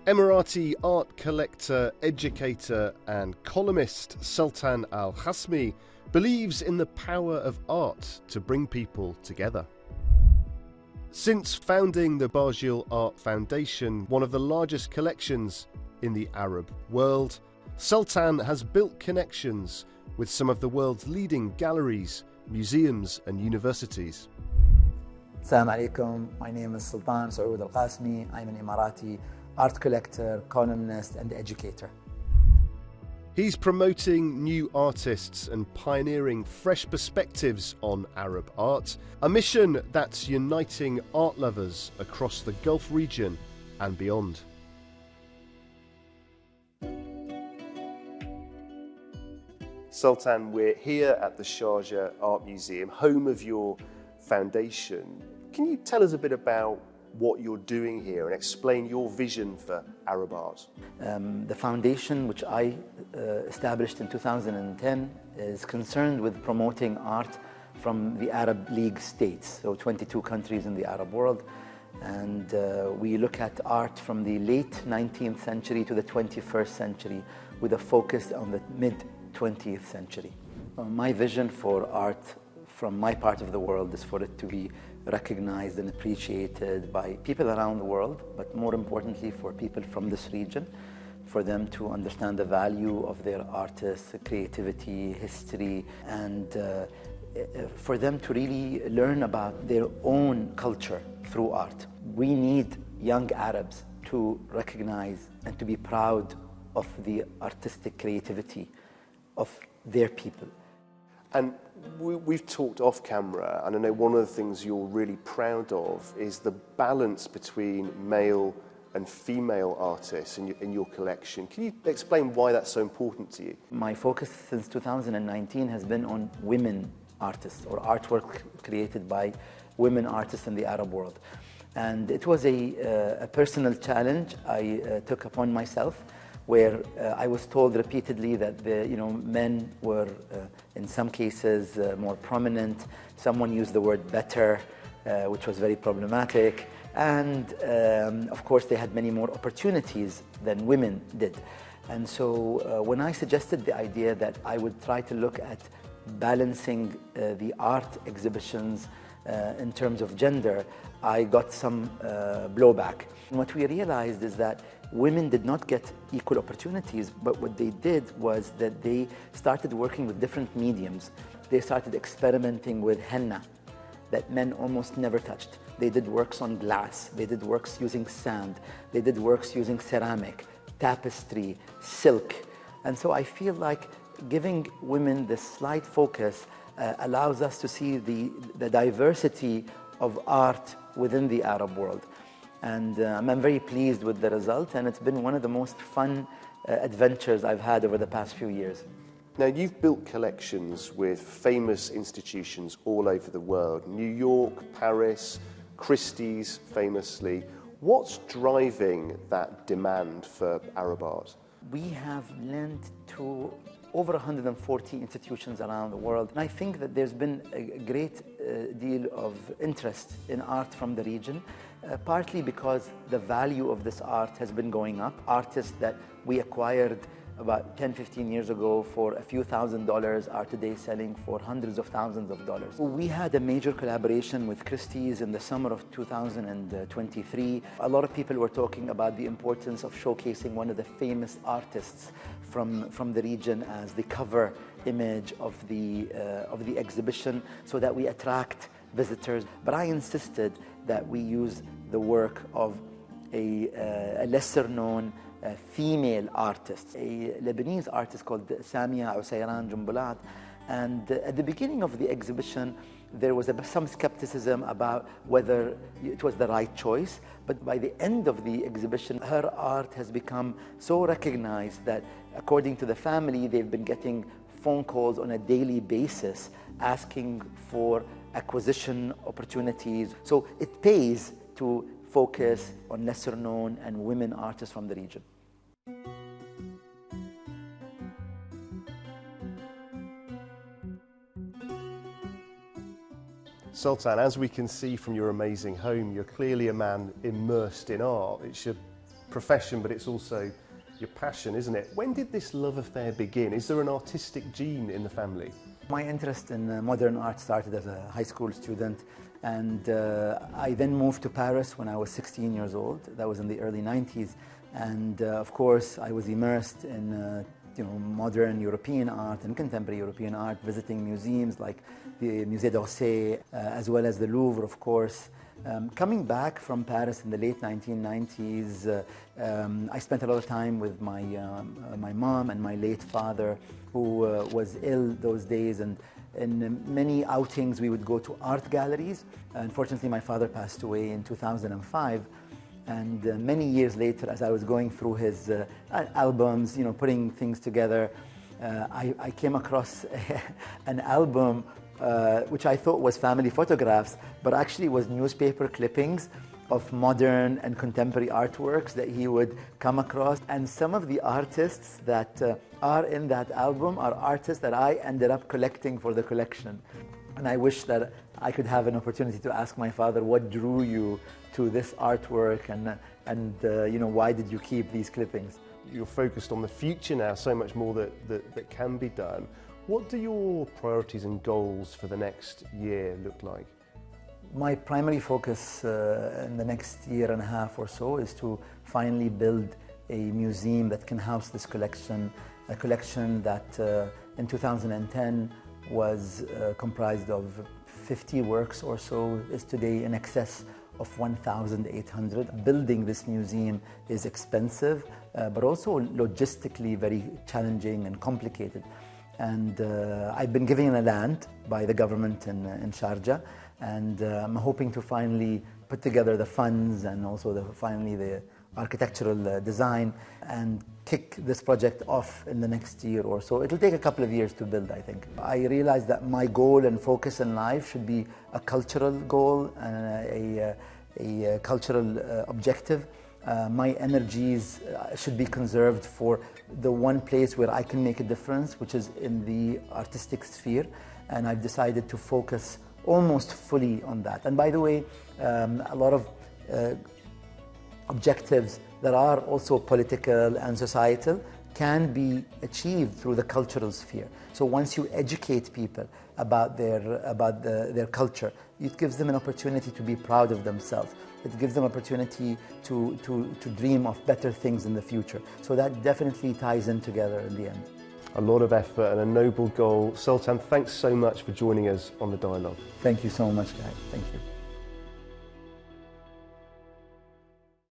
Emirati art collector, educator and columnist Sultan Al Qassemi believes in the power of art to bring people together. Since founding the Bajil Art Foundation, one of the largest collections in the Arab world, Sultan has built connections with some of the world's leading galleries, museums and universities. Assalamu alaikum, my name is Sultan Sooud Al Qassemi. I'm an Emirati art collector, columnist and educator. He's promoting new artists and pioneering fresh perspectives on Arab art, a mission that's uniting art lovers across the Gulf region and beyond. Sultan, we're here at the Sharjah Art Museum, home of your foundation. Can you tell us a bit about what you're doing here and explain your vision for Arab art? The foundation, which I established in 2010, is concerned with promoting art from the Arab League states, so 22 countries in the Arab world. And we look at art from the late 19th century to the 21st century with a focus on the mid-20th century. My vision for art from my part of the world is for it to be recognized and appreciated by people around the world, but more importantly for people from this region, for them to understand the value of their artists, creativity, history, and for them to really learn about their own culture through art. We need young Arabs to recognize and to be proud of the artistic creativity of their people. And we've talked off camera, and I know one of the things you're really proud of is the balance between male and female artists in your collection. Can you explain why that's so important to you? My focus since 2019 has been on women artists, or artwork created by women artists in the Arab world. And it was a personal challenge I took upon myself, where I was told repeatedly that men were, in some cases, more prominent. Someone used the word better, which was very problematic. And of course, they had many more opportunities than women did. And so when I suggested the idea that I would try to look at balancing the art exhibitions in terms of gender, I got some blowback. And what we realized is that women did not get equal opportunities, but what they did was that they started working with different mediums. They started experimenting with henna that men almost never touched. They did works on glass, they did works using sand, they did works using ceramic, tapestry, silk. And so I feel like giving women this slight focus allows us to see the diversity of art within the Arab world. And I'm very pleased with the result, and it's been one of the most fun adventures I've had over the past few years. Now, you've built collections with famous institutions all over the world, New York, Paris, Christie's famously. What's driving that demand for Arab art? We have lent to over 140 institutions around the world. And I think that there's been a great deal of interest in art from the region, partly because the value of this art has been going up. Artists that we acquired about 10, 15 years ago for a few $1,000s are today selling for hundreds of thousands of dollars. We had a major collaboration with Christie's in the summer of 2023. A lot of people were talking about the importance of showcasing one of the famous artists from the region as the cover image of the exhibition, so that we attract visitors. But I insisted that we use the work of a lesser-known female artist, a Lebanese artist called Samia Usayran Jumbulat. And at the beginning of the exhibition, there was some skepticism about whether it was the right choice. But by the end of the exhibition, her art has become so recognized that, according to the family, they've been getting phone calls on a daily basis asking for acquisition opportunities. So it pays to focus on lesser known and women artists from the region. Sultan, as we can see from your amazing home, you're clearly a man immersed in art. It's your profession, but it's also your passion, isn't it? When did this love affair begin? Is there an artistic gene in the family? My interest in modern art started as a high school student, and I then moved to Paris when I was 16 years old. That was in the early 90s, and of course I was immersed in modern European art and contemporary European art, visiting museums like the Musée d'Orsay, as well as the Louvre, of course. Coming back from Paris in the late 1990s, I spent a lot of time with my mom and my late father, who was ill those days, and in many outings we would go to art galleries. Unfortunately, my father passed away in 2005, and many years later, as I was going through his albums, putting things together, I came across an album which I thought was family photographs, but actually was newspaper clippings of modern and contemporary artworks that he would come across. And some of the artists that are in that album are artists that I ended up collecting for the collection. And I wish that I could have an opportunity to ask my father, what drew you to this artwork, and why did you keep these clippings? You're focused on the future now, so much more that can be done. What do your priorities and goals for the next year look like? My primary focus in the next year and a half or so is to finally build a museum that can house this collection, a collection that in 2010 was comprised of 50 works or so, is today in excess of 1,800. Building this museum is expensive, but also logistically very challenging and complicated. And I've been given a land by the government in Sharjah, and I'm hoping to finally put together the funds and also finally the architectural design and kick this project off in the next year or so. It'll take a couple of years to build, I think. I realized that my goal and focus in life should be a cultural goal and a cultural objective. My energies should be conserved for the one place where I can make a difference, which is in the artistic sphere, and I've decided to focus almost fully on that. And by the way, a lot of objectives that are also political and societal can be achieved through the cultural sphere. So once you educate people about their culture, it gives them an opportunity to be proud of themselves. It gives them opportunity to dream of better things in the future. So that definitely ties in together in the end. A lot of effort and a noble goal. Sultan, thanks so much for joining us on The Dialogue. Thank you so much, Guy. Thank you.